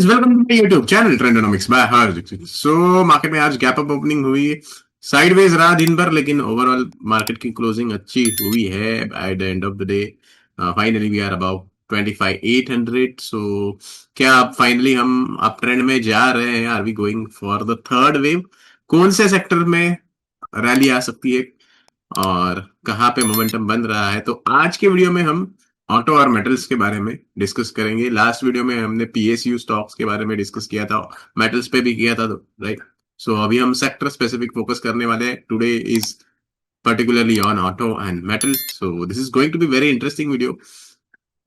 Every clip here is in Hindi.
Friends, welcome to my YouTube channel Trendonomics by Harsh. So market में आज गैप अप ओपनिंग हुई, साइडवेज रहा दिन भर, लेकिन ओवरऑल मार्केट की क्लोजिंग अच्छी हुई है। At the end of the day finally we are about 25,800। So क्या अब फाइनली हम अप ट्रेंड में जा रहे हैं? Are we going for the third wave? कौन से सेक्टर में रैली आ सकती है और कहाँ पे मोमेंटम बन रहा है? तो आज के वीडियो में हम ऑटो और मेटल्स के बारे में डिस्कस करेंगे। लास्ट वीडियो में हमने पीएसयू स्टॉक्स के बारे में डिस्कस किया था, मेटल्स पे भी किया था, तो राइट। सो अभी हम सेक्टर स्पेसिफिक फोकस करने वाले हैं। Today is particularly on auto and metals. So this is going to be very interesting video.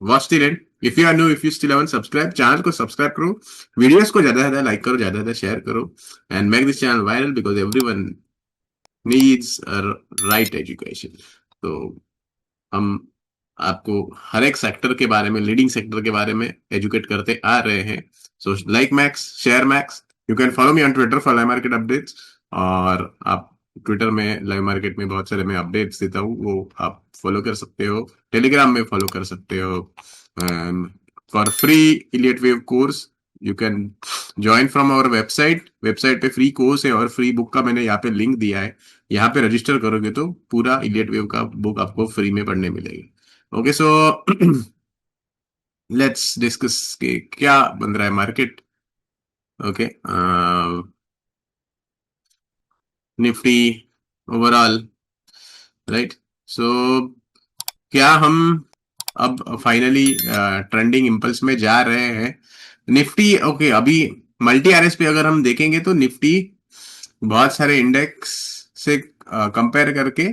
Watch till end. If you are new, if you still haven't subscribed, channel को सब्सक्राइब करो, वीडियोस को ज्यादा से ज्यादा लाइक करो, ज्यादा से ज्यादा शेयर करो, and make this channel viral because everyone needs right education. तो हम आपको हर एक सेक्टर के बारे में, लीडिंग सेक्टर के बारे में एजुकेट करते आ रहे हैं। So like max, share max, you can follow me on Twitter for live market updates. और आप ट्विटर में लाइव मार्केट में बहुत सारे मैं अपडेट्स देता हूँ, वो आप फॉलो कर सकते हो। टेलीग्राम में फॉलो कर सकते हो। For free Elliott wave course you can join from our website. Website पे फ्री कोर्स है और फ्री बुक का मैंने यहाँ पे लिंक दिया है। यहाँ पे रजिस्टर करोगे तो पूरा इलियट वेव का बुक आपको फ्री में पढ़ने मिलेगी। ओके, सो लेट्स डिस्कस के क्या बन रहा है market. Okay, Nifty overall, right. So क्या हम अब फाइनली ट्रेंडिंग इंपल्स में जा रहे हैं? निफ्टी ओके, अभी मल्टी आरएस पे अगर हम देखेंगे तो निफ्टी बहुत सारे इंडेक्स से कंपेयर करके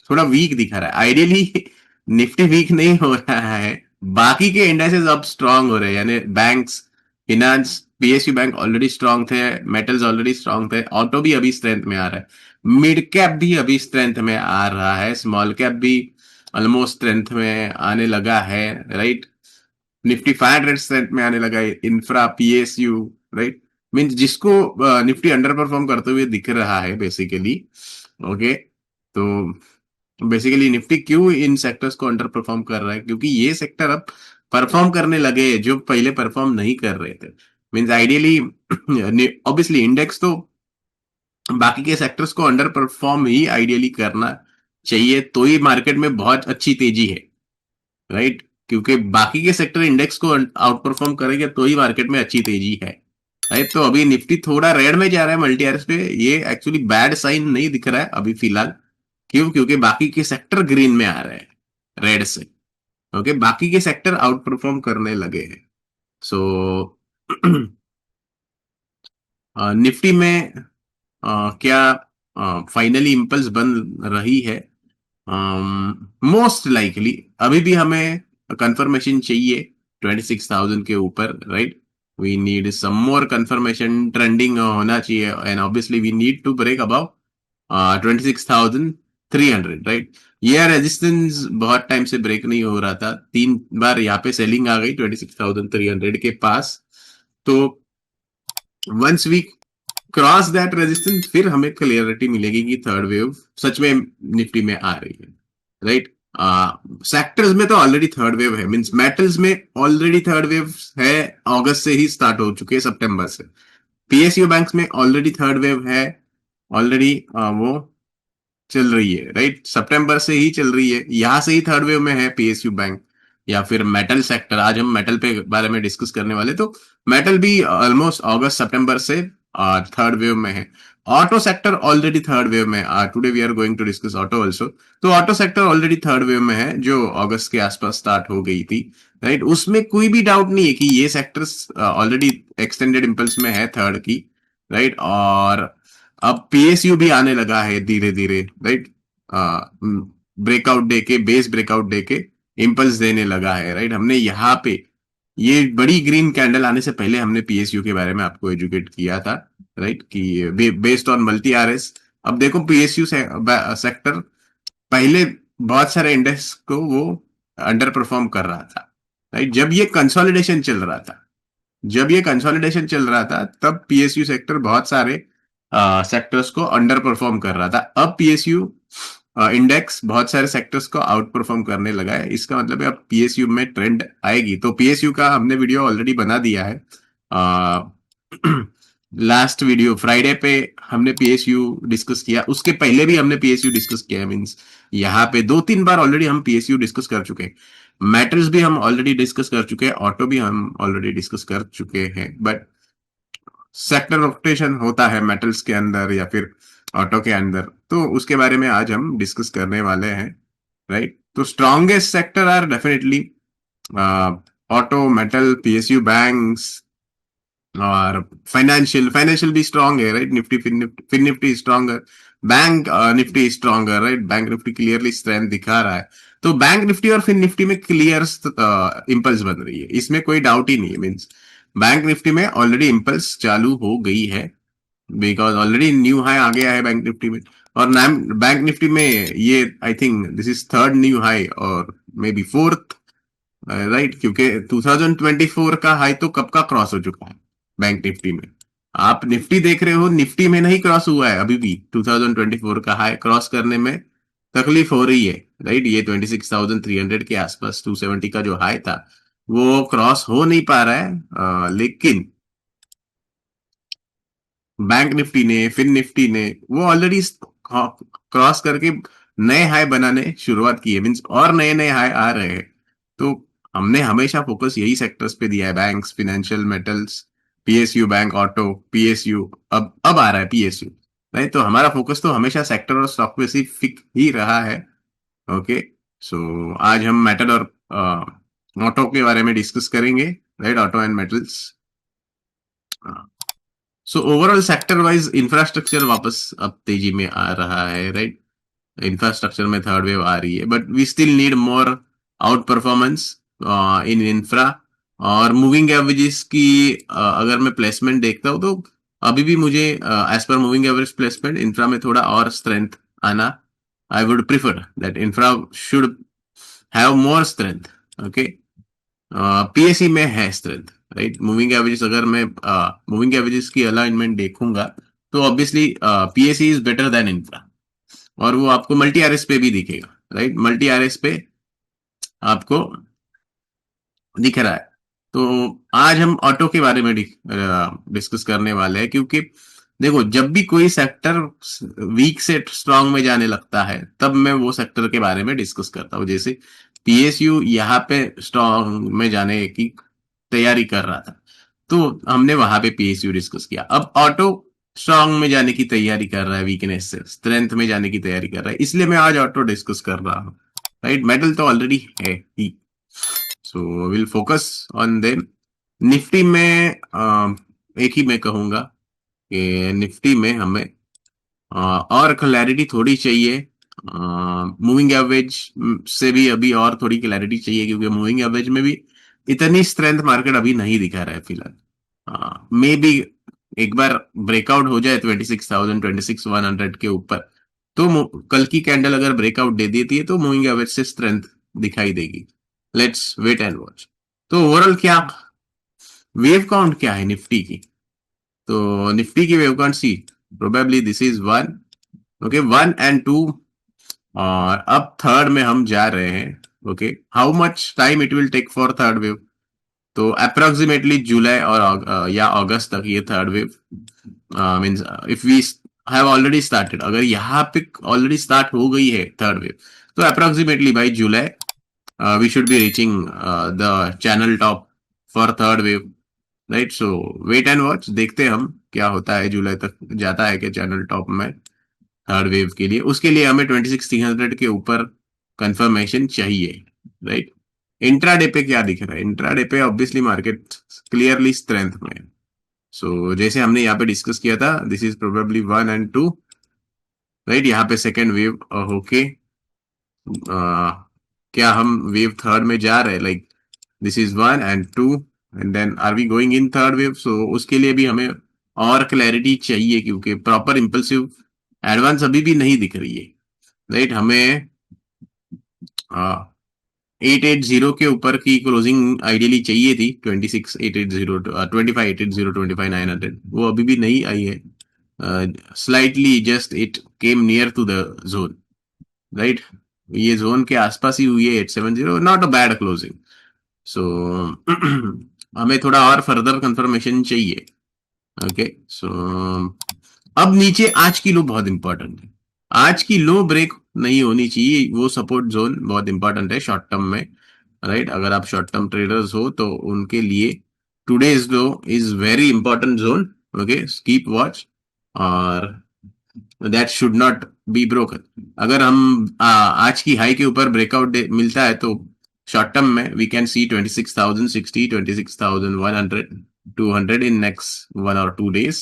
थोड़ा वीक दिखा रहा है। आइडियली निफ्टी वीक नहीं हो रहा है, बाकी के इंडेक्सेस अब स्ट्रांग हो रहे हैं। यानी banks, finance, PSU bank already strong थे, मेटल्स ऑलरेडी स्ट्रांग थे, ऑटो भी अभी स्ट्रेंथ में आ रहा है, मिड कैप भी अभी स्ट्रेंथ में आ रहा है, स्मॉल कैप भी ऑलमोस्ट स्ट्रेंथ में आने लगा है, राइट। निफ्टी 500 स्ट्रेंथ में आने लगा है, इंफ्रा, पीएसयू, राइट। मीन्स जिसको निफ्टी अंडर परफॉर्म करते हुए दिख रहा है बेसिकली। ओके, तो बेसिकली निफ्टी क्यों इन सेक्टर्स को अंडर परफॉर्म कर रहा है? क्योंकि ये सेक्टर अब परफॉर्म करने लगे हैं जो पहले परफॉर्म नहीं कर रहे थे। मीन्स आइडियली ऑब्वियसली इंडेक्स तो बाकी के सेक्टर्स को अंडर परफॉर्म ही आइडियली करना चाहिए, तो ही मार्केट में बहुत अच्छी तेजी है, राइट। क्योंकि बाकी के सेक्टर इंडेक्स को आउट परफॉर्म करेंगे तो ही मार्केट में अच्छी तेजी है, राइट। तो अभी निफ्टी थोड़ा रेड में जा रहा है मल्टी आरएस पे, ये एक्चुअली बैड साइन नहीं दिख रहा है अभी फिलहाल। क्यों? क्योंकि बाकी के सेक्टर ग्रीन में आ रहे हैं रेड से। ओके, बाकी के सेक्टर आउट परफॉर्म करने लगे हैं। सो निफ्टी में क्या फाइनली इंपल्स बन रही है? मोस्ट लाइकली अभी भी हमें कंफर्मेशन चाहिए 26,000 के ऊपर, right. We need some more confirmation, trending होना चाहिए, and obviously we need to break above 26,300, right. ये रेजिस्टेंस बहुत टाइम से ब्रेक नहीं हो रहा था, 3 बार यहाँ पे सेलिंग आ गई 26,300 के पास। तो once we cross that resistance फिर हमें क्लियरिटी मिलेगी कि थर्ड वेव सच में निफ्टी में आ रही है, राइट। सेक्टर्स में तो ऑलरेडी थर्ड वेव है, मींस मेटल्स में ऑलरेडी थर्ड वेव है, अगस्त से ही स्टार्ट हो चुके हैं, सितंबर से। पीएसयू बैंक्स में ऑलरेडी थर्ड वेव है, ऑलरेडी वो चल रही है, राइट। सितंबर से ही चल रही है, यहां से ही थर्ड वेव में है पीएसयू बैंक। या फिर मेटल सेक्टर, आज हम मेटल पे बारे में डिस्कस करने वाले, तो मेटल भी ऑलमोस्ट अगस्त सितंबर से थर्ड वेव में है। Auto sector already third wave में, today we are going to discuss auto also. तो auto sector already third wave में है, जो अगस्त के आसपास स्टार्ट हो गई थी, राइट। उसमें कोई भी डाउट नहीं है कि ये सेक्टर्स ऑलरेडी एक्सटेंडेड इंपल्स में है थर्ड की, राइट। और अब पीएसयू भी आने लगा है धीरे धीरे, राइट। ब्रेकआउट डे के, बेस ब्रेकआउट डे के इंपल्स देने लगा है, राइट। हमने यहाँ पे ये बड़ी ग्रीन कैंडल आने से पहले हमने पीएसयू के बारे में आपको एजुकेट किया था, राइट, कि बेस्ड ऑन मल्टी आरएस। अब देखो पीएसयू सेक्टर पहले बहुत सारे इंडेक्स को वो अंडर परफॉर्म कर रहा था, राइट। जब ये कंसोलिडेशन चल रहा था, तब पीएसयू सेक्टर बहुत सारे सेक्टर्स को अंडर परफॉर्म कर रहा था। अब पीएसयू इंडेक्स बहुत सारे सेक्टर्स को आउट परफॉर्म करने लगा है। इसका मतलब है अब पीएसयू में ट्रेंड आएगी। तो पीएसयू का हमने वीडियो ऑलरेडी बना दिया है, लास्ट वीडियो फ्राइडे पे हमने पीएसयू डिस्कस किया, उसके पहले भी हमने पीएसयू डिस्कस किया, मींस यहाँ पे 2-3 बार ऑलरेडी हम पीएसयू डिस्कस कर चुके हैं। मेटल्स भी हम ऑलरेडी डिस्कस कर चुके हैं, ऑटो भी हम ऑलरेडी डिस्कस कर चुके हैं, बट सेक्टर रोटेशन होता है मेटल्स के अंदर या फिर ऑटो के अंदर, तो उसके बारे में आज हम डिस्कस करने वाले हैं, राइट। तो strongest sector are definitely auto, metal, PSU, banks और फाइनेंशियल भी स्ट्रांग है, right. Nifty, fin Nifty stronger, bank Nifty stronger, right. Bank Nifty clearly strength दिखा रहा है, तो बैंक निफ्टी और फिन निफ्टी में क्लियर इंपल्स बन रही है, इसमें कोई डाउट ही नहीं है। मीन्स बैंक निफ्टी में ऑलरेडी इंपल्स चालू हो गई है, बिकॉज ऑलरेडी न्यू हाई आ गया है बैंक निफ्टी में। और बैंक निफ्टी में ये I think this is third new high और मे बी फोर्थ, राइट, क्योंकि 2024 का हाई तो कब का क्रॉस हो चुका है बैंक निफ्टी में। आप निफ्टी देख रहे हो, निफ्टी में नहीं क्रॉस हुआ है अभी भी, 2024 का हाई क्रॉस करने में तकलीफ हो रही है, राइट। ये 26,300 के आसपास 270 का जो हाई था वो क्रॉस हो नहीं पा रहा है, लेकिन बैंक निफ्टी ने, फिन निफ्टी ने वो ऑलरेडी क्रॉस करके नए हाई बनाने शुरुआत की है, मीन्स और नए नए हाई आ रहे हैं। तो हमने हमेशा फोकस यही सेक्टर्स पे दिया है, banks, financial, metals, PSU, bank, auto, PSU, अब आ रहा है पीएसयू, राइट। तो हमारा फोकस तो हमेशा सेक्टर और स्टॉक स्पेसिफिक ही रहा है। ओके, सो आज हम मेटल और ऑटो के बारे में डिस्कस करेंगे, right, auto and metals. So overall sector wise infrastructure वापस अब तेजी में आ रहा है, राइट। इंफ्रास्ट्रक्चर में थर्ड वेव आ रही है, but we still need more out performance in infra. और मूविंग एवरेजेस की अगर मैं प्लेसमेंट देखता हूँ तो अभी भी मुझे as per moving average placement infra में थोड़ा और स्ट्रेंथ आना, I would prefer that infra should have more strength. Okay, PSE में है स्ट्रेंथ, राइट। मूविंग एवरेजेस अगर मैं मूविंग एवरेजेस की अलाइनमेंट देखूंगा तो obviously PSE is better then infra, और वो आपको मल्टी आरएस पे भी दिखेगा, राइट। मल्टी आरएस पे आपको दिख रहा है। तो आज हम ऑटो के बारे में डिस्कस करने वाले हैं, क्योंकि देखो जब भी कोई सेक्टर वीक से स्ट्रांग में जाने लगता है तब मैं वो सेक्टर के बारे में डिस्कस करता हूँ। जैसे पीएसयू यहाँ पे स्ट्रांग में जाने की तैयारी कर रहा था, तो हमने वहां पे पीएसयू डिस्कस किया। अब ऑटो स्ट्रांग में जाने की तैयारी कर रहा है, वीकनेस से स्ट्रेंथ में जाने की तैयारी कर रहा है, इसलिए मैं आज ऑटो डिस्कस कर रहा हूँ, राइट। मेटल तो ऑलरेडी है ही, so will focus on them. Nifty में एक ही मैं कहूंगा कि निफ्टी में हमें और क्लैरिटी थोड़ी चाहिए, मूविंग एवरेज से भी अभी और थोड़ी क्लैरिटी चाहिए, क्योंकि मूविंग एवरेज में भी इतनी स्ट्रेंथ मार्केट अभी नहीं दिखा रहा है फिलहाल। मे बी एक बार ब्रेकआउट हो जाए 26,000, 26,100 के ऊपर, तो कल की कैंडल अगर ब्रेकआउट दे देती है तो मूविंग एवरेज से स्ट्रेंथ दिखाई देगी। Let's wait and watch. तो ओवरऑल क्या वेव काउंट क्या है निफ्टी की, तो निफ्टी की wave count C, probably this is one, okay, 1 and 2, और अब थर्ड में हम जा रहे हैं। Okay, how much time it will take for third wave, तो अप्रोक्सीमेटली जुलाई और या अगस्त तक ये third wave, means if we have already started, अगर यहाँ पे ऑलरेडी स्टार्ट हो गई है थर्ड वेव, तो approximately by July we should be reaching the channel top for third wave, right. So wait and watch, देखते हैं हम क्या होता है, जुलाई तक जाता है कि चैनल टॉप में थर्ड वेव के लिए। उसके लिए हमें 26,300 के ऊपर कंफर्मेशन चाहिए, राइट। इंट्राडे पे क्या दिख रहा है, इंट्राडे पे ऑब्वियसली मार्केट क्लियरली स्ट्रेंथ में है। सो जैसे हमने यहाँ पे डिस्कस किया था, this is probably 1 and 2, right. यहाँ पे सेकेंड वेव होके क्या हम वेव थर्ड में जा रहे हैं, like this is 1 and 2, and then are we going in third wave. So उसके लिए भी हमें और क्लैरिटी चाहिए, क्योंकि प्रॉपर इंपल्सिव एडवांस अभी भी नहीं दिख रही है, राइट। हमें 880 के ऊपर की क्लोजिंग आइडियली चाहिए थी, 26,880, 25,880, 25,900, वो अभी भी नहीं आई है। Slightly just it came near to the zone, right. ये जोन के आसपास ही हुई है 870, नॉट अ बैड क्लोजिंग। सो हमें थोड़ा और फर्दर कंफर्मेशन चाहिए। ओके, सो अब नीचे आज की लो बहुत इंपॉर्टेंट है। आज की लो ब्रेक नहीं होनी चाहिए, वो सपोर्ट जोन बहुत इंपॉर्टेंट है शॉर्ट टर्म में। राइट, अगर आप शॉर्ट टर्म ट्रेडर्स हो तो उनके लिए today's low is very important zone. Okay, keep watch, और that should not be broken. अगर हम आज की हाई के ऊपर ब्रेकआउट मिलता है तो शॉर्ट टर्म में we can see 26,060, 26,100, 200 in next 1 or 2 days,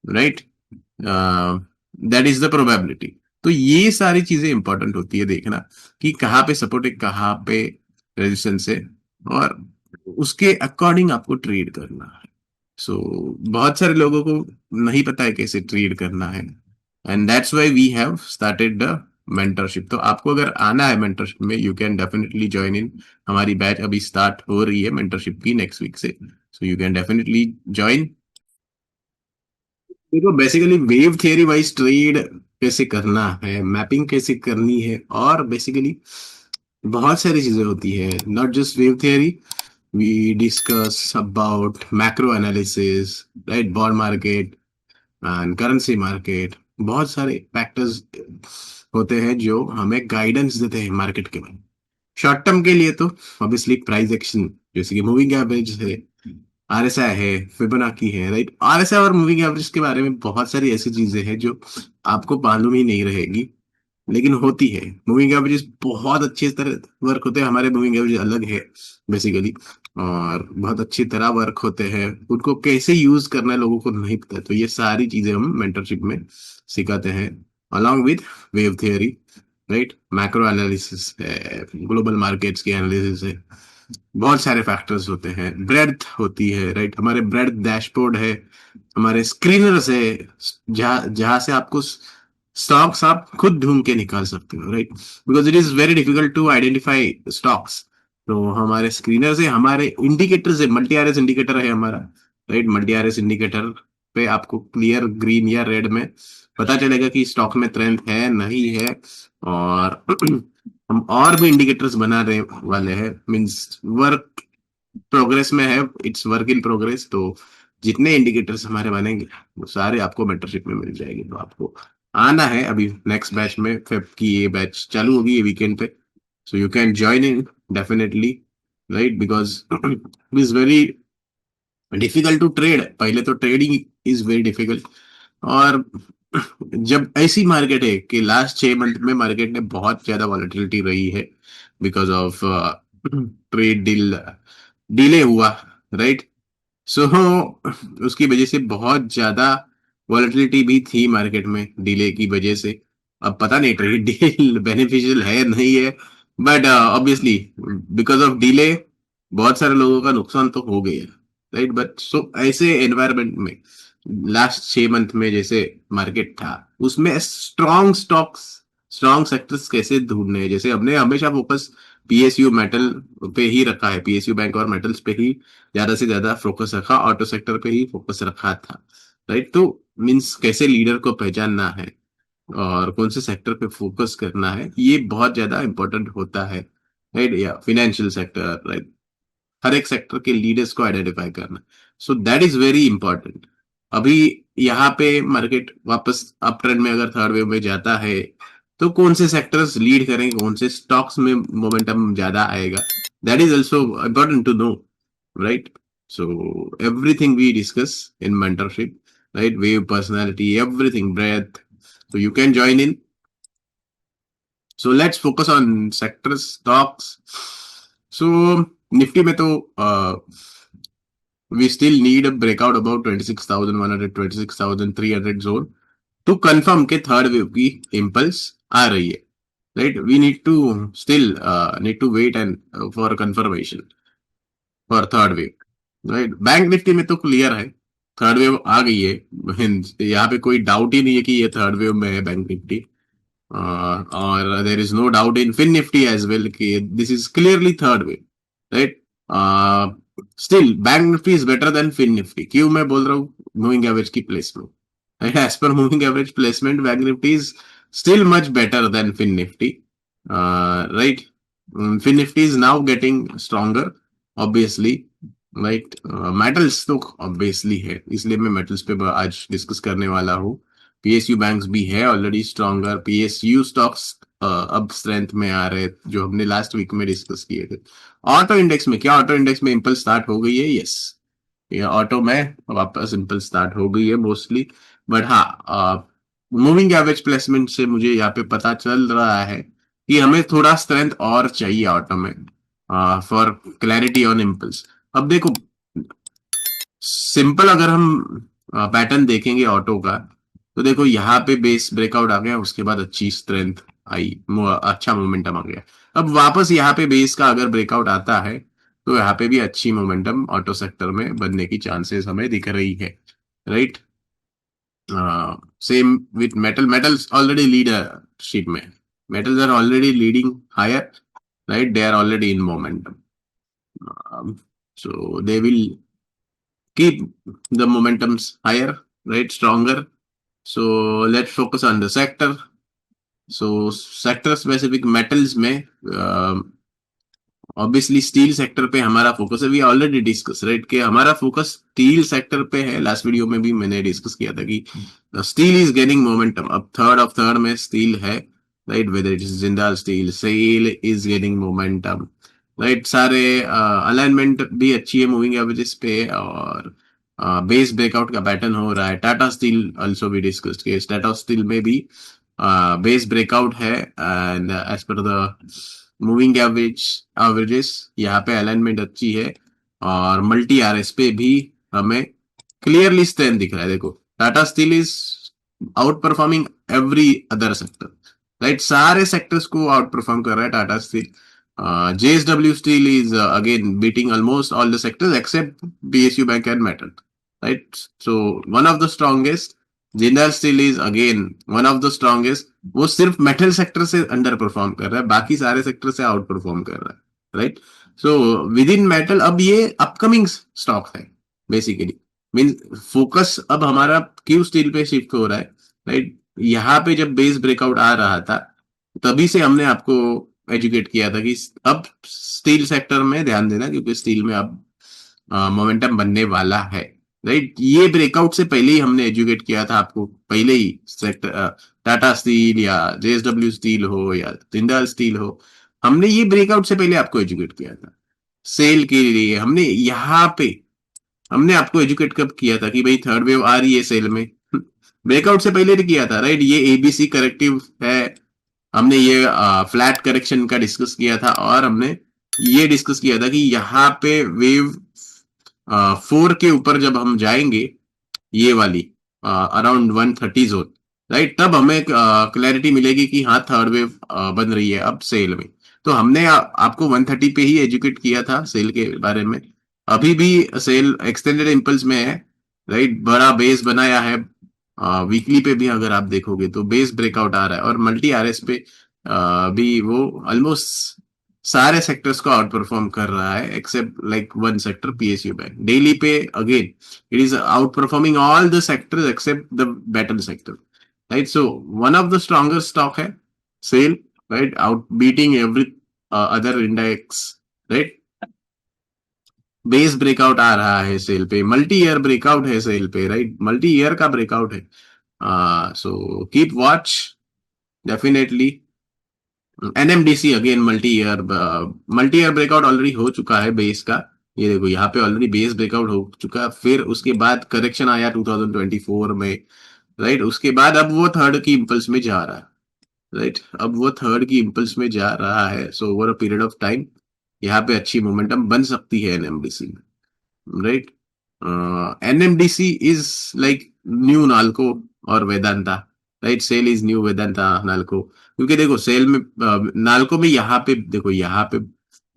right. That is the probability. तो ये सारी चीजें इंपॉर्टेंट होती है देखना कि कहाँ पे सपोर्ट है, कहाँ पे रेजिस्टेंस है, और उसके अकॉर्डिंग आपको ट्रेड करना है। सो बहुत सारे लोगों को नहीं पता है कैसे ट्रेड करना है, and that's why we have started the mentorship. तो आपको अगर आना है मेंटरशिप में, you can definitely join in. हमारी बैच अभी स्टार्ट हो रही है मेंटरशिप की नेक्स्ट वीक से, so you can definitely join. देखो, basically wave theory wise trade कैसे करना है, मैपिंग कैसे करनी है, और बेसिकली बहुत सारी चीजें होती है, not just wave theory. We discuss about macro analysis, right, bond market and currency market. बहुत सारे फैक्टर्स होते हैं जो हमें गाइडेंस देते हैं मार्केट के बारे में। शॉर्ट टर्म के लिए तो ऑब्वियसली प्राइस एक्शन, जैसे कि मूविंग एवरेज है, आरएसआई है, फिबोनाची है, राइट। आरएसआई और मूविंग एवरेज के बारे में बहुत सारी ऐसी चीजें हैं जो आपको मालूम ही नहीं रहेगी, लेकिन होती है। मूविंग एवरेज बहुत अच्छी तरह वर्क होते हैं, हमारे मूविंग एवरेज अलग है बेसिकली, और बहुत अच्छी तरह वर्क होते हैं। उनको कैसे यूज करना है लोगों को नहीं पता, तो ये सारी चीजें हम मेंटरशिप में सिखाते हैं, along with wave theory, right. Macro analysis है, ग्लोबल मार्केट्स की एनालिसिस है, बहुत सारे फैक्टर्स होते हैं, ब्रेड्थ होती है, राइट। हमारे ब्रेड्थ डैशबोर्ड है, हमारे स्क्रीनर्स है, जहाँ जहाँ से आपको स्टॉक्स आप खुद ढूंढ के निकाल सकते हो, right, because it is very difficult to identify stocks. तो हमारे स्क्रीनर्स है, हमारे इंडिकेटर्स है, मल्टी आरएस इंडिकेटर है हमारा, राइट। मल्टी आरएस इंडिकेटर पे आपको क्लियर ग्रीन या रेड में पता चलेगा कि स्टॉक में ट्रेंड है नहीं है। और हम और भी इंडिकेटर्स बना रहे वाले हैं, मींस वर्क प्रोग्रेस में है, इट्स वर्क इन प्रोग्रेस। तो जितने इंडिकेटर्स हमारे बनेंगे वो सारे आपको मेंटरशिप में मिल जाएंगे। तो आपको आना है अभी नेक्स्ट बैच में, फेब की ये बैच चालू होगी ये वीकेंड पे, so you can join in definitely, right, because it is very difficult to trade. पहले तो ट्रेडिंग इज वेरी डिफिकल्ट, और जब ऐसी मार्केट है कि लास्ट 6 मंथ में मार्केट ने बहुत ज्यादा वॉलेटिलिटी रही है because of trade deal delay हुआ, राइट। सो उसकी वजह से बहुत ज्यादा वॉलेटिलिटी भी थी मार्केट में डिले की वजह से। अब पता नहीं ट्रेड डील बेनिफिशियल है नहीं है, but obviously because of delay बहुत सारे लोगों का नुकसान तो हो गया, राइट। बट सो ऐसे एनवायरमेंट में लास्ट 6 मंथ में जैसे मार्केट था, उसमें स्ट्रॉन्ग स्टॉक्स, स्ट्रॉन्ग सेक्टर्स कैसे ढूंढने हैं, जैसे हमने हमेशा फोकस पीएसयू मेटल पे ही रखा है, पीएसयू बैंक और मेटल्स पे ही ज्यादा से ज्यादा फोकस रखा, ऑटो सेक्टर पे ही फोकस रखा था, राइट। तो मीन्स कैसे लीडर को पहचानना है और कौन से सेक्टर पे फोकस करना है, ये बहुत ज्यादा इंपॉर्टेंट होता है, राइट। या फिनेंशियल सेक्टर, राइट, हर एक सेक्टर के लीडर्स को आइडेंटिफाई करना, so that is very important. अभी यहाँ पे मार्केट वापस अप ट्रेंड में अगर थर्ड वेव में जाता है तो कौन से सेक्टर्स लीड करेंगे, कौन से स्टॉक्स में मोमेंटम ज्यादा आएगा, that is also important to know, right? So everything we discuss in mentorship, right? Wave personality, everything, breadth. So you can join in. So let's focus on sectors, stocks. So Nifty में तो we still need a breakout about 26,100, 26,300 zone to confirm के थर्ड वेव की impulse आ रही है, right? We need to still need to wait and for confirmation for third wave. Right, bank Nifty में तो क्लियर है थर्ड वेव आ गई है। यहाँ पे कोई डाउट ही नहीं है कि ये थर्ड वेव में है बैंक निफ्टी, और there is no doubt in Fin Nifty as well कि this is clearly third wave, right. Still bank Nifty is better than Fin Nifty. क्यों मैं बोल रहा हूँ, मूविंग एवरेज की placement, as per moving average placement bank Nifty is still much better than Fin Nifty, right. Fin Nifty is now getting stronger, obviously, right. Metals तो ऑब्वियसली है, इसलिए मैं मेटल्स पे आज डिस्कस करने वाला हूँ। पीएसयू बैंक्स भी है ऑलरेडी स्ट्रॉन्गर, पीएसयू स्टॉक्स अब स्ट्रेंथ में आ रहे, जो हमने लास्ट वीक में डिस्कस किए थे। ऑटो इंडेक्स में क्या, ऑटो इंडेक्स में इम्पल्स स्टार्ट हो गई है, यस। ये ऑटो में वापस इम्पल्स स्टार्ट हो गई है मोस्टली। बट हाँ, मूविंग एवरेज प्लेसमेंट से मुझे यहाँ पे पता चल रहा है कि हमें थोड़ा स्ट्रेंथ और चाहिए ऑटो में, फॉर क्लैरिटी ऑन इम्पल्स। अब देखो, सिंपल अगर हम पैटर्न देखेंगे ऑटो का, तो देखो यहाँ पे बेस ब्रेकआउट आ गया, उसके बाद अच्छी स्ट्रेंथ आई, अच्छा मोमेंटम आ गया। अब वापस यहाँ पे बेस का अगर ब्रेकआउट आता है, तो यहाँ पे भी अच्छी मोमेंटम ऑटो सेक्टर में बनने की चांसेस हमें दिख रही है, right. Same with metals already leadership में, metals are already leading higher, right, they are already in momentum. So they will keep the momentums higher, right, stronger. So let's focus on the sector. So sector specific metals में ऑब्वियसली स्टील सेक्टर पे हमारा फोकस है, वी ऑलरेडी डिस्कस, राइट, कि हमारा फोकस स्टील सेक्टर पे है। लास्ट वीडियो में भी मैंने डिस्कस किया था कि स्टील इज गेनिंग मोमेंटम, अब थर्ड ऑफ थर्ड में स्टील है, right, whether it is Jindal steel, SAIL is gaining momentum, right. सारे अलाइनमेंट भी अच्छी है मूविंग एवरेजेस पे, और बेस ब्रेकआउट का पैटर्न हो रहा है। टाटा स्टील ऑल्सो भी डिस्कस्ड के, टाटा स्टील में भी बेस ब्रेकआउट है, and as per the moving averages यहाँ पे अलाइनमेंट अच्छी है, और मल्टी आरएस पे भी हमें क्लियरली स्ट्रेंथ दिख रहा है। देखो, Tata steel is outperforming every other sector, right, सारे सेक्टर्स को आउट परफॉर्म कर रहा है Tata steel. JSW steel is again beating almost all the sectors except PSU bank and metal, right. So one of the strongest, Jindal steel is again one of the strongest. वो सिर्फ मेटल सेक्टर से अंडर परफॉर्म कर रहा है, बाकी सारे सेक्टर से आउट परफॉर्म कर रहा है, right. So with in metal अब ये अपकमिंग स्टॉक है बेसिकली, मीन फोकस अब हमारा क्यू स्टील पे शिफ्ट हो रहा है, राइट। यहाँ पे जब बेस ब्रेकआउट आ रहा था, तभी से हमने आपको एजुकेट किया था कि अब स्टील सेक्टर में ध्यान देना, क्योंकि स्टील में अब मोमेंटम बनने वाला है, राइट। ये ब्रेकआउट से पहले ही हमने एजुकेट किया था आपको, पहले ही सेक्टर, टाटा स्टील या JSW स्टील हो या जिंदाल स्टील हो, हमने ये ब्रेकआउट से पहले आपको एजुकेट किया था। सेल के लिए हमने यहाँ पे, हमने आपको एजुकेट कब किया था कि भाई थर्ड वेव आ रही है सेल में, ब्रेकआउट से पहले किया था, राइट। ये ABC करेक्टिव है, हमने ये फ्लैट करेक्शन का डिस्कस किया था, और हमने ये डिस्कस किया था कि यहाँ पे वेव 4 के ऊपर जब हम जाएंगे, ये वाली अराउंड 130 जोन, राइट, तब हमें क्लैरिटी मिलेगी कि हाँ थर्ड वेव बन रही है अब सेल में। तो हमने आपको 130 पे ही एजुकेट किया था सेल के बारे में। अभी भी सेल एक्सटेंडेड इम्पल्स में है, राइट, बड़ा बेस बनाया है। वीकली पे भी अगर आप देखोगे तो बेस ब्रेकआउट आ रहा है, और मल्टी आरएस पे भी वो ऑलमोस्ट सारे सेक्टर्स को आउट परफॉर्म कर रहा है, except like one sector PSU bank. Daily पे again it is outperforming all the sectors except the metal sector, right? So one of the strongest stock है sale, right, out beating every other index, right। Base breakout आ रहा है सेल पे, मल्टी ईयर ब्रेकआउट है सेल पे, राइट, मल्टी ईयर का ब्रेकआउट है। So keep watch definitely. NMDC again multi year breakout already हो चुका है बेस का, ये देखो यहाँ पे ऑलरेडी बेस ब्रेकआउट हो चुका, फिर उसके बाद करेक्शन आया 2024 में, राइट। उसके बाद अब वो थर्ड की इम्पल्स में जा रहा है, राइट, अब वो थर्ड की इम्पल्स में जा रहा है। So over a period of time यहाँ पे अच्छी मोमेंटम बन सकती है NMDC में, right. NMDC is like new Nalco और Vedanta, right, SAIL is new Vedanta Nalco, क्योंकि देखो सेल में नाल्को में यहाँ पे देखो, यहाँ पे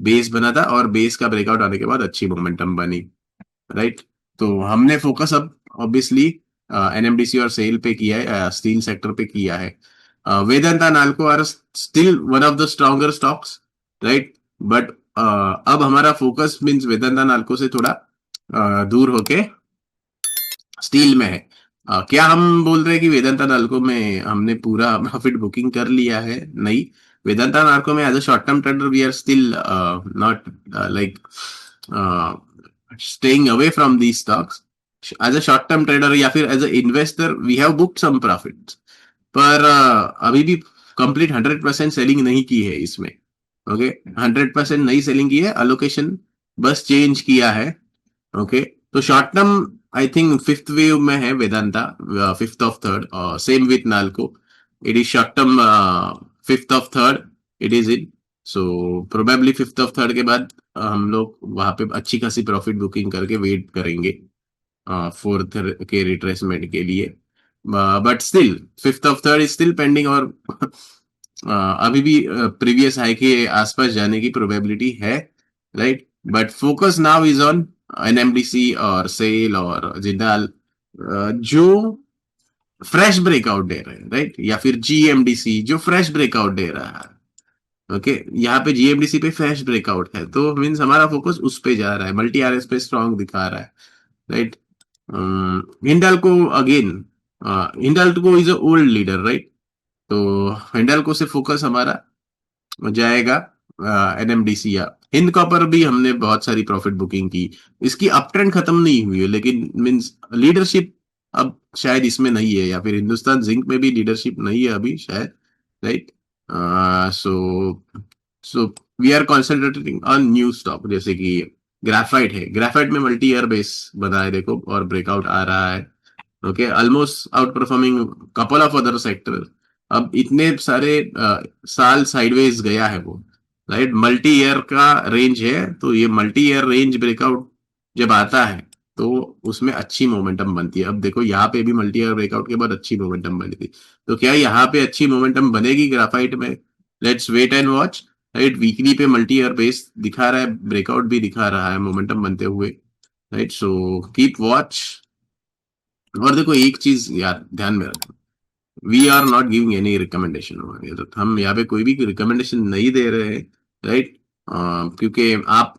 बेस बना था, और बेस का ब्रेकआउट आने के बाद अच्छी मोमेंटम बनी, राइट। तो हमने फोकस अब ऑब्वियसली NMDC और सेल पे किया है, स्टील सेक्टर पे किया है। Vedanta Nalco are still one of the stronger stocks, right, but अब हमारा फोकस मीन्स वेदांता नाल्को से थोड़ा दूर होके स्टील में है। क्या हम बोल रहे हैं कि वेदांता नाल्को में हमने पूरा प्रॉफिट बुकिंग कर लिया है? नहीं, वेदांता नाल्को में as a short term trader we are still not like staying away from these stocks. As a short term trader या फिर as a investor, we have booked some profits. पर अभी भी कंप्लीट 100% सेलिंग नहीं की है इसमें. ओके, 100% नहीं सेलिंग की है, अलोकेशन बस चेंज किया है. ओके, तो short term I think fifth wave में है Vedanta, fifth of third, same with NALCO. It is short term fifth of third, it is in. So probably fifth of third के बाद हम लोग वहां पे अच्छी खासी प्रॉफिट बुकिंग करके वेट करेंगे फोर्थ के रिट्रेसमेंट के लिए. But still fifth of third is still pending, और अभी भी प्रीवियस हाई के आसपास जाने की प्रोबेबिलिटी है, right. But focus now is on NMDC और सेल और जिंदाल, जो फ्रेश ब्रेकआउट दे रहे हैं, राइट. या फिर जीएमडीसी जो फ्रेश ब्रेकआउट दे रहा है. ओके, यहाँ पे जीएमडीसी पे फ्रेश ब्रेकआउट है, तो मीन्स हमारा फोकस उस पे जा रहा है. मल्टी आरएस पे स्ट्रॉन्ग दिखा रहा है, right. Hindalco again, Hindalco is a old leader, right. तो हिंडाल्को से फोकस हमारा जाएगा एनएमडीसी या हिंद कॉपर. भी हमने बहुत सारी प्रॉफिट बुकिंग की, इसकी अप ट्रेंड खत्म नहीं हुई है, लेकिन मींस लीडरशिप अब शायद इसमें नहीं है, या फिर हिंदुस्तान जिंक में भी लीडरशिप नहीं है अभी शायद, right. So so we are concentrating on new stock, जैसे कि ग्राफाइट है. ग्राफाइट में मल्टी ईयर बेस बना है देखो, और ब्रेकआउट आ रहा है. Okay, almost out performing couple of other sector. अब इतने सारे साल साइडवेज गया है वो, राइट. मल्टी ईयर का रेंज है, तो ये मल्टी ईयर रेंज ब्रेकआउट जब आता है तो उसमें अच्छी मोमेंटम बनती है. अब देखो यहाँ पे भी मल्टी ईयर ब्रेकआउट के बाद अच्छी मोमेंटम बनी थी, तो क्या यहाँ पे अच्छी मोमेंटम बनेगी ग्राफाइट में? Let's wait and watch, right. Weekly पे मल्टी ईयर बेस दिखा रहा है, ब्रेकआउट भी दिखा रहा है मोमेंटम बनते हुए, राइट. सो कीप वॉच. और देखो एक चीज यार ध्यान में रखना, we are not giving any recommendation. हम यहाँ पे कोई भी रिकमेंडेशन नहीं दे रहे हैं, राइट. क्योंकि आप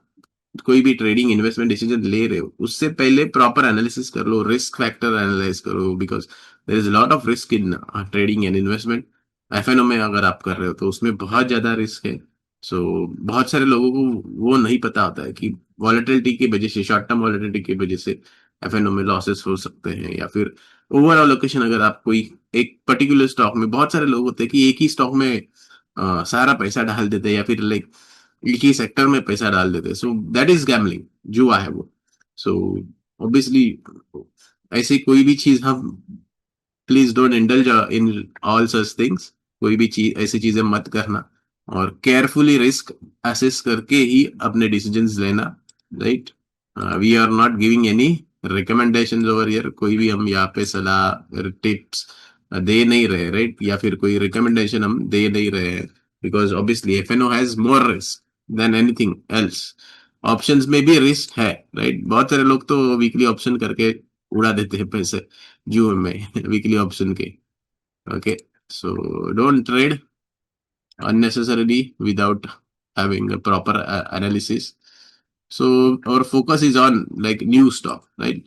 कोई भी ट्रेडिंग इन्वेस्टमेंट डिसीजन ले रहे हो, उससे पहले प्रॉपर एनालिसिस कर लो, रिस्क फैक्टर एनालाइज करो, because there is lot of risk in trading and investment. FNO में अगर आप कर रहे हो तो उसमें बहुत ज्यादा रिस्क है. सो बहुत सारे लोगों को वो नहीं पता होता है कि वॉलेटिलिटी की वजह से, शॉर्ट टर्म वॉलेटिलिटी की वजह से एफएनओ में लॉसेस हो सकते हैं, या फिर ओवरऑल लोकेशन. अगर आप कोई एक पर्टिकुलर स्टॉक में, बहुत सारे लोग होते हैं कि एक ही स्टॉक में सारा पैसा डाल देते हैं, या फिर लाइक एक ही सेक्टर में पैसा डाल देते हैं. सो दैट इज गैम्बलिंग, जुआ है वो. सो ऑब्वियसली ऐसी कोई भी चीज हम, please don't indulge in all such things. कोई भी चीज, ऐसी चीजें मत करना, और केयरफुली रिस्क असेस करके ही अपने डिसीजंस लेना, right. We are not giving any recommendations over here. कोई भी हम यहाँ पे सलाह टिप्स दे नहीं रहे, राइट. या फिर कोई रिकमेंडेशन हम दे नहीं रहे हैं, because obviously FNO has more risk than anything else. Options में भी रिस्क है, राइट. बहुत सारे लोग तो वीकली ऑप्शन करके उड़ा देते हैं पैसे जून में वीकली ऑप्शन के. Okay, so don't trade unnecessarily without having a proper analysis. So our focus is on like new stock, right.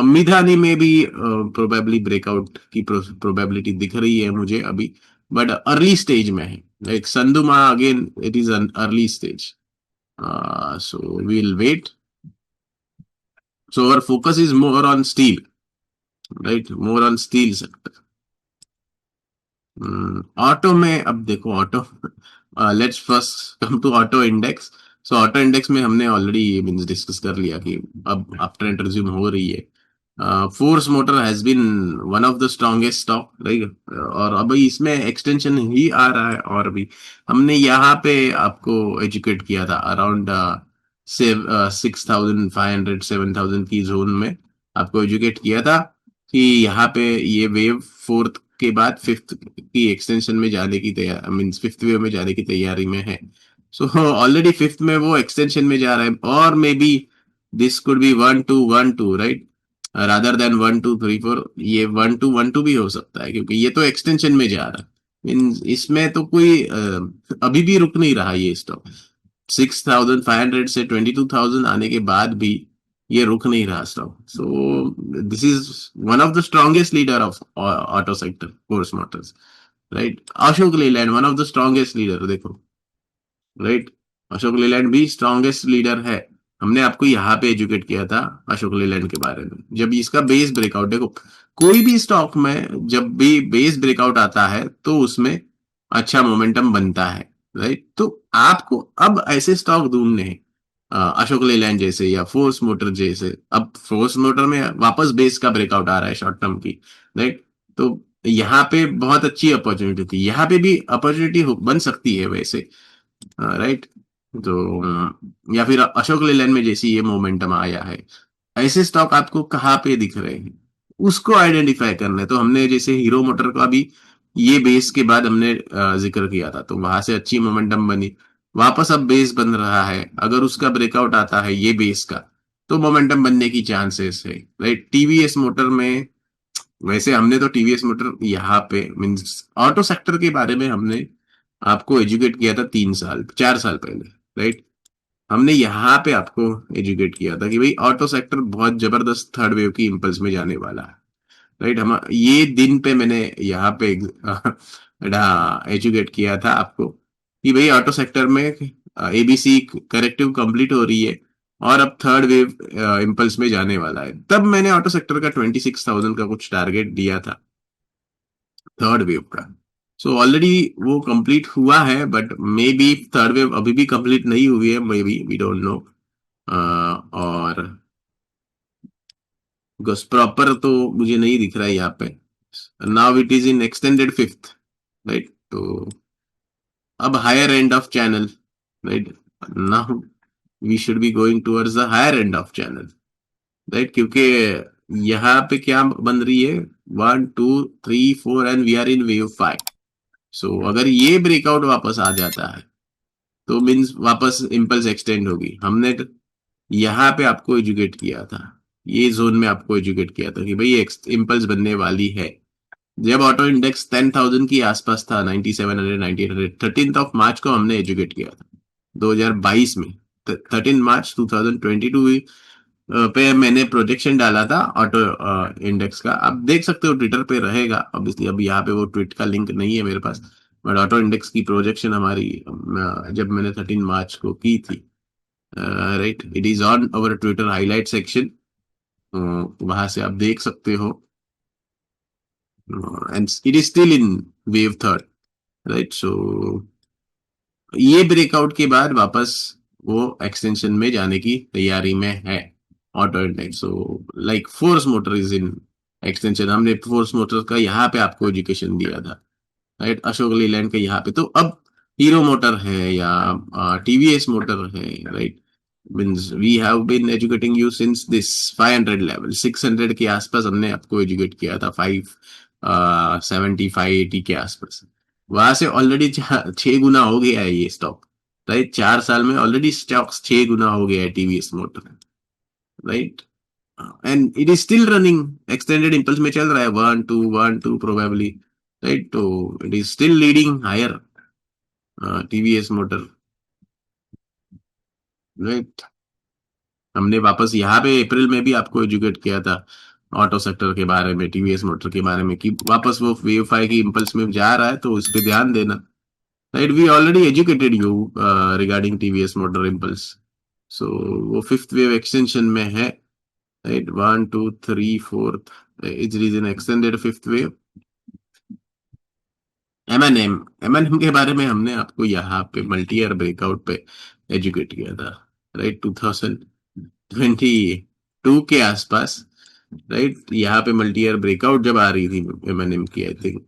Midhani में भी प्रोबेबली ब्रेकआउट की प्रोबेबिलिटी दिख रही है मुझे अभी, बट अर्ली स्टेज में है. लाइक संदुमा again, it is an early stage. So we'll wait. So our focus is more on steel, right, more on steel sector. Auto में अब देखो, auto let's first come to auto index. So auto index में हमने ऑलरेडी मींस डिस्कस कर लिया कि अब अप ट्रेंड रिज्यूम हो रही है. Force motor has been one of the strongest stock, right. और अभी इसमें एक्सटेंशन ही आ रहा है, और भी हमने यहाँ पे आपको एजुकेट किया था अराउंड 6,500 7,000 की जोन में आपको एजुकेट किया था कि यहाँ पे ये वेव फोर्थ के बाद फिफ्थ की एक्सटेंशन में जाने की तैयार, मींस फिफ्थ वेव में जाने की तैयारी में है. सो ऑलरेडी फिफ्थ में वो एक्सटेंशन में जा रहा है, और may be this could be 1 2 1 2, right, rather than 1 2 3 4. ये 1 2 1 2 भी हो सकता है, क्योंकि ये तो एक्सटेंशन में जा रहा है. मीन्स इसमें तो कोई अभी भी रुक नहीं रहा ये स्टॉक. 6,500 से 22,000 आने के बाद भी ये रुक नहीं रहा stock. So this is one of the strongest leader of auto sector, force Motors, right. Ashok Leyland one of the strongest leader देखो, राइट. अशोक लेलैंड भी स्ट्रॉन्गेस्ट लीडर है. हमने आपको यहाँ पे एजुकेट किया था अशोक लेलैंड के बारे में। जब इसका बेस ब्रेकआउट, देखो कोई भी स्टॉक में जब भी बेस ब्रेकआउट आता है तो उसमें अच्छा मोमेंटम बनता है, राइट। तो आपको अब ऐसे स्टॉक ढूंढने हैं, अशोक लेलैंड जैसे या फोर्स मोटर जैसे। अब फोर्स मोटर में वापस बेस का ब्रेकआउट आ रहा है शॉर्ट टर्म की, राइट। तो यहाँ पे बहुत अच्छी अपॉर्चुनिटी थी, यहाँ पे भी अपॉर्चुनिटी बन सकती है वैसे, राइट। तो या फिर अशोक लेलैंड में जैसी ये मोमेंटम आया है, ऐसे स्टॉक आपको कहाँ पे दिख रहे हैं, उसको आइडेंटिफाई करना है। तो हमने जैसे हीरो मोटर का भी ये बेस के बाद हमने जिक्र किया था, तो वहां से अच्छी मोमेंटम बनी। वापस अब बेस बन रहा है, अगर उसका ब्रेकआउट आता है ये बेस का, तो मोमेंटम बनने की चांसेस है, राइट। टीवीएस मोटर में, वैसे हमने तो टीवीएस मोटर यहाँ पे मीन्स ऑटो सेक्टर के बारे में हमने आपको एजुकेट किया था 3 साल 4 साल पहले, राइट। हमने यहाँ पे आपको एजुकेट किया था कि भाई ऑटो सेक्टर बहुत जबरदस्त थर्ड वेव की इम्पल्स में जाने वाला है, राइट। हम ये दिन पे मैंने यहाँ पे एजुकेट किया था आपको कि भाई ऑटो सेक्टर में एबीसी करेक्टिव कंप्लीट हो रही है और अब थर्ड वेव इम्पल्स में जाने वाला है। तब मैंने ऑटो सेक्टर का 26,000 का कुछ टारगेट दिया था थर्ड वेव का। सो ऑलरेडी वो कंप्लीट हुआ है, but maybe third wave अभी भी कंप्लीट नहीं हुई है, maybe we don't know. और प्रॉपर तो मुझे नहीं दिख रहा है यहाँ पे। Now it is in extended fifth, right. तो अब higher end of channel, right. Now we should be going towards the higher end of channel, right. क्योंकि यहाँ पे क्या बन रही है, 1 2 3 4 and we are in wave 5। So अगर ये ब्रेकआउट वापस आ जाता है तो मीन्स वापस इम्पल्स एक्सटेंड होगी। हमने यहाँ पे आपको एजुकेट किया था, ये जोन में आपको एजुकेट किया था कि भाई इम्पल्स बनने वाली है। जब ऑटो इंडेक्स 10,000 की आसपास था, 9700 9800, 13 मार्च को हमने एजुकेट किया था 2022 में। 13 मार्च 2022 पे मैंने प्रोजेक्शन डाला था ऑटो इंडेक्स का। आप देख सकते हो ट्विटर पे रहेगा ऑब्वियसली, अब यहाँ पे वो ट्वीट का लिंक नहीं है मेरे पास। बट ऑटो इंडेक्स की प्रोजेक्शन हमारी जब मैंने 13 मार्च को की थी, right, it is on our Twitter highlight section. वहां से आप देख सकते हो, and it is still in wave third, right. So ये ब्रेकआउट के बाद वापस वो एक्सटेंशन में जाने की तैयारी में है auto index. So like force motor is in extension. हमने फोर्स मोटर का यहाँ पे आपको एजुकेशन दिया था, राइट, अशोक लीलैंड के यहाँ पे। तो अब हीरो मोटर है या टीवीएस मोटर है, right, means we have been educating you since this 500 level. 600 के आसपास हमने आपको एजुकेट किया था, 575 80 के आसपास। वहां से ऑलरेडी 6 गुना हो गया है ये स्टॉक, राइट। 4 साल में ऑलरेडी स्टॉक 6 गुना हो गया है TVS motor, right. And it is still running, extended impulse में चल रहा है 1 2 1 2 प्रोबेबली, राइट। तो it is still leading higher TVS motor, right. हमने वापस यहाँ पे अप्रैल में भी आपको एजुकेट किया था ऑटो सेक्टर के बारे में, टीवीएस मोटर के बारे में, कि वापस वो वेव 5 की इम्पल्स में जा रहा है तो उस पर ध्यान देना, right. We already educated you regarding TVS motor impulse. So वो फिफ्थ वेव एक्सटेंशन में है, right. 1 2 3 4 is reason extended fifth wave. MNM, MNM के बारे में हमने आपको यहाँ पे मल्टी ईयर ब्रेकआउट पे एजुकेट किया था, राइट। 2022 के आसपास, राइट। यहाँ पे मल्टी ईयर ब्रेकआउट जब आ रही थी एमएनएम की, आई थिंक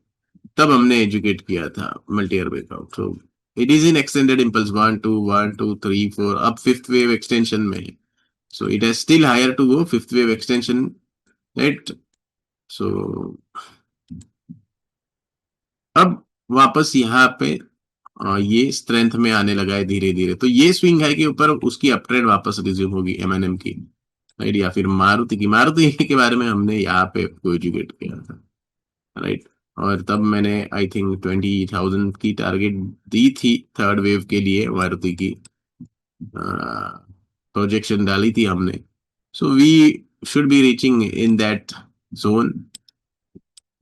तब हमने एजुकेट किया था multi year breakout. So it is in extended impulse 1 2 1 2 3 4, अब फिफ्थ वेव एक्सटेंशन में है। So it has still higher to go, fifth wave extension, right. So अब वापस यहाँ पे ये स्ट्रेंथ में आने लगा है धीरे धीरे। तो ये स्विंग है के ऊपर उसकी अपट्रेंड वापस रिज्यूम होगी एमएनएम की, राइट। या फिर मारुति के बारे में हमने यहाँ पे आपको एजुकेट किया था, राइट। और तब मैंने आई थिंक 20,000 की टारगेट दी थी थर्ड वेव के लिए, मारुति की प्रोजेक्शन डाली थी हमने। So we should be reaching in that zone,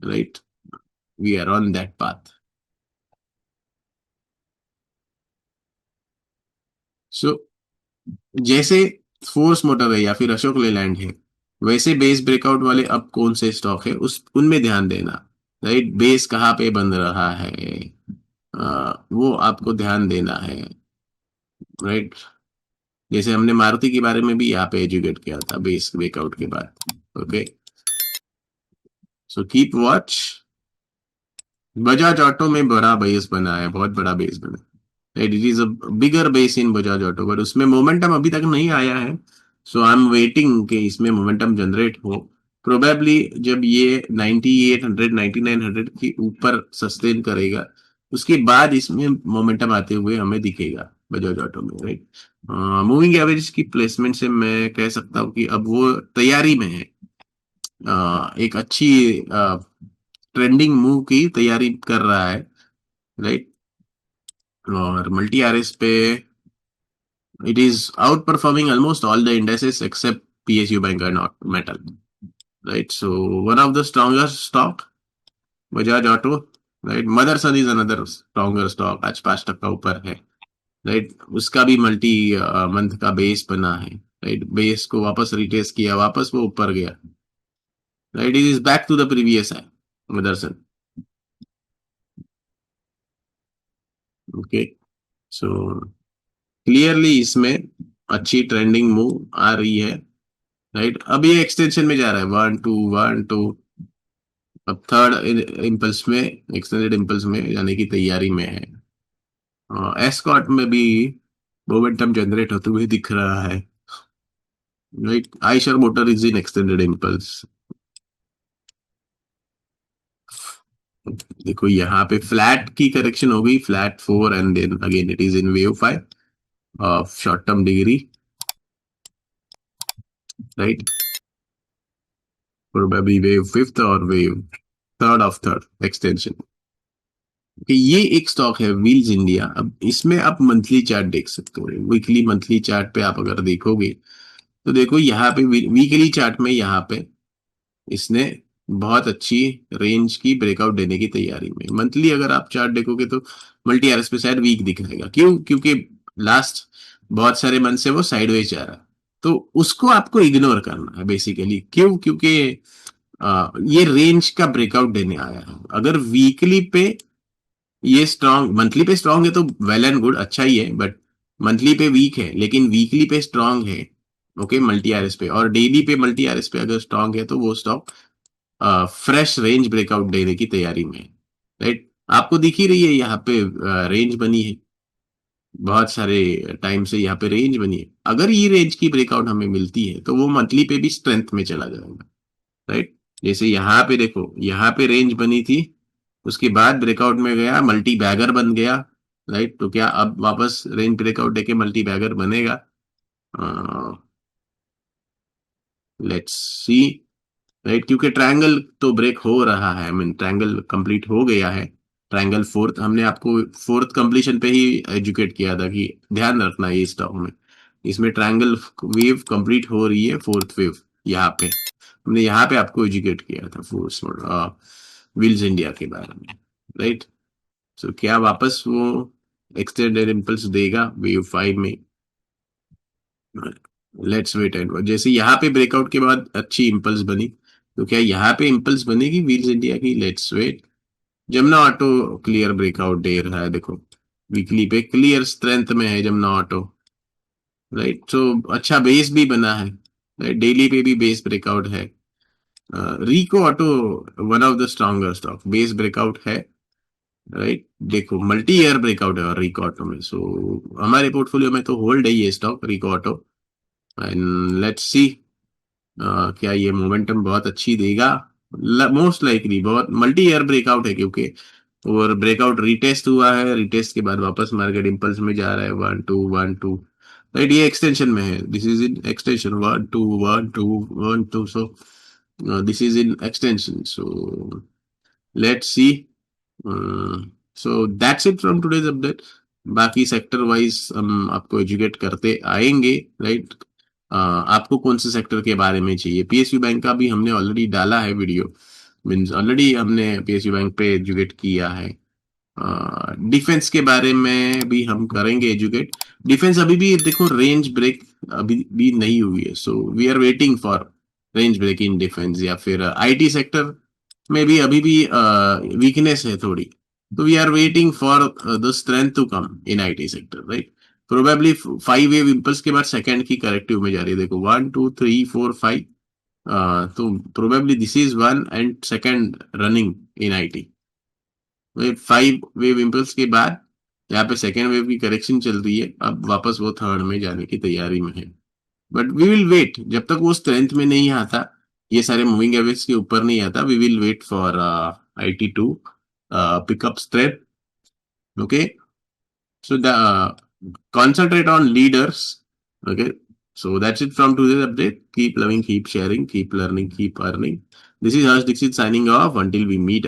right. We are on that path. So जैसे फोर्स मोटर है या फिर अशोक लेलैंड है, वैसे बेस ब्रेकआउट वाले अब कौन से स्टॉक है उस उनमें ध्यान देना। राइट, बेस कहाँ पे बन रहा है, वो आपको ध्यान देना है। राइट, जैसे हमने मारुति के बारे में भी यहाँ पे एजुकेट किया था बेस ब्रेकआउट के बाद। ओके, सो कीप वॉच। बजाज ऑटो में बड़ा बेस बना है, बहुत बड़ा बेस बना है। It is a bigger base in Bajaj auto, but उसमें मोमेंटम अभी तक नहीं आया है। सो आई एम वेटिंग कि इसमें मोमेंटम जनरेट हो। प्रोबेबली जब ये 9800 9900 के ऊपर सस्टेन करेगा, उसके बाद इसमें मोमेंटम आते हुए हमें दिखेगा बजाज ऑटो में। राइट, मूविंग एवरेज की प्लेसमेंट से मैं कह सकता हूँ कि अब वो तैयारी में है। एक अच्छी ट्रेंडिंग मूव की तैयारी कर रहा है। राइट, और मल्टी आरएस पे it is outperforming almost all the indices except PSU bank and metal. Right, so one of the strongest stock Bajaj auto. Right, Motherson is another stronger stock, आज 5% ऊपर है। राइट, उसका भी मल्टी मंथ का बेस बना है। राइट, बेस को वापस रिटेस्ट किया, वापस वो ऊपर गया। Right, it is back to the previous है मदरसन। ओके, सो क्लियरली इसमें अच्छी ट्रेंडिंग मूव आ रही है। राइट, अब ये एक्सटेंशन में जा रहा है, 1 2 1 2। अब थर्ड इम्पल्स में, एक्सटेंडेड इम्पल्स में जाने की तैयारी में है। एस्कॉट में भी मोमेंटम जनरेट होते हुए दिख रहा है। Right, Eicher motor is in extended impulse. देखो यहाँ पे फ्लैट की करेक्शन हो गई, flat 4 and then again it is in wave 5 of short term degree. Right, probably wave 5 और वेव 3 ऑफ थर्ड एक्सटेंशन। कि ये एक स्टॉक है व्हील्स इंडिया। अब इसमें आप मंथली चार्ट देख सकते हो, वीकली मंथली चार्ट पे आप अगर देखोगे तो देखो यहाँ पे वीकली चार्ट में यहाँ पे इसने बहुत अच्छी रेंज की ब्रेकआउट देने की तैयारी में। मंथली अगर आप चार्ट देखोगे तो मल्टी आरएस पे शायद वीक दिखाएगा, क्यों? क्योंकि लास्ट बहुत सारे मंथ से वो साइडवेज जा रहा है। तो उसको आपको इग्नोर करना है बेसिकली, क्यों? क्योंकि ये रेंज का ब्रेकआउट देने आया है। अगर वीकली पे ये स्ट्रांग, मंथली पे स्ट्रांग है तो वेल एंड गुड, अच्छा ही है, बट मंथली पे वीक है लेकिन वीकली पे स्ट्रांग है। ओके, मल्टी आरएस पे और डेली पे मल्टी आरएस पे अगर स्ट्रांग है तो वो स्टॉक फ्रेश रेंज ब्रेकआउट देने की तैयारी में है। राइट, आपको दिख ही रही है यहाँ पे रेंज बनी है, बहुत सारे टाइम से यहाँ पे रेंज बनी है। अगर ये रेंज की ब्रेकआउट हमें मिलती है तो वो मंथली पे भी स्ट्रेंथ में चला जाएगा। राइट, जैसे यहाँ पे देखो, यहाँ पे रेंज बनी थी, उसके बाद ब्रेकआउट में गया, मल्टी बैगर बन गया। राइट, तो क्या अब वापस रेंज ब्रेकआउट देके मल्टी बैगर बनेगा? Let's see. राइट, क्योंकि ट्रायंगल तो ब्रेक हो रहा है, आई मीन ट्रायंगल कंप्लीट हो गया है। ट्रायंगल फोर्थ, हमने आपको फोर्थ कंप्लीशन पे ही एजुकेट किया था कि ध्यान रखना है ये स्टॉक में। इसमें ट्रायंगल वेव कंप्लीट हो रही है, फोर्थ वेव यहाँ पे हमने यहाँ पे आपको एजुकेट किया था फोर्स व्हील्स इंडिया के बारे में। राइट, सो क्या वापस वो एक्सटेंडेड इम्पल्स देगा वेव 5 में? Let's wait and watch. जैसे यहाँ पे ब्रेकआउट के बाद अच्छी इम्पल्स बनी, तो क्या यहाँ पे इम्पल्स बनेगी व्हील्स इंडिया की? Let's wait. Jamna auto clear breakout दे रहा है, देखो वीकली पे क्लियर स्ट्रेंथ में है जमुना ऑटो। राइट, तो अच्छा बेस भी बना है। राइट, डेली पे भी बेस ब्रेकआउट है। Rico auto one of the stronger stock, base breakout है। राइट, देखो मल्टी ईयर ब्रेकआउट है और रिको ऑटो में, सो हमारे पोर्टफोलियो में तो होल्ड है ये stock Rico auto. And let's see क्या ये मोमेंटम बहुत अच्छी देगा। मोस्ट लाइकली बहुत मल्टी ईयर ब्रेकआउट है, क्योंकि और ब्रेकआउट रिटेस्ट हुआ है, रिटेस्ट के बाद वापस मार्केट इंपल्स में जा रहा है, 1 2 1 2। राइट, ये एक्सटेंशन में है, this is in extension, 1 2 1 2 1 2। So this is in extension, so let's see. So that's it from today's update. बाकी सेक्टर वाइज हम आपको एजुकेट करते आएंगे। राइट, आपको कौन से सेक्टर के बारे में चाहिए? PSU बैंक का भी हमने ऑलरेडी डाला है वीडियो, मीन्स ऑलरेडी हमने PSU बैंक पे एजुकेट किया है। डिफेंस के बारे में भी हम करेंगे एजुकेट। डिफेंस अभी भी देखो रेंज ब्रेक अभी भी नहीं हुई है. So we are waiting for range break in defence, या फिर आईटी सेक्टर में भी अभी भी वीकनेस है थोड़ी. तो we are waiting for the strength to come in IT sector, right. Probably 5 wave impulse के बाद सेकंड की करेक्टिव में जा रही है. देखो 1 2 3 4 5. तो probably this is one and second running in IT. 5 wave impulse के बाद यहाँ पे सेकेंड वेव की करेक्शन चल रही है. अब वापस वो थर्ड में जाने की तैयारी में है. बट वी विल वेट जब तक वो स्ट्रेंथ में नहीं आता, ये सारे मूविंग एवरेज के ऊपर नहीं आता. We will wait for IT to pick up strength. Okay. So concentrate on leaders. Okay. So that's it from today's update. Keep loving, keep sharing, keep learning, keep earning. This is Harsh Dixit signing off until we meet again.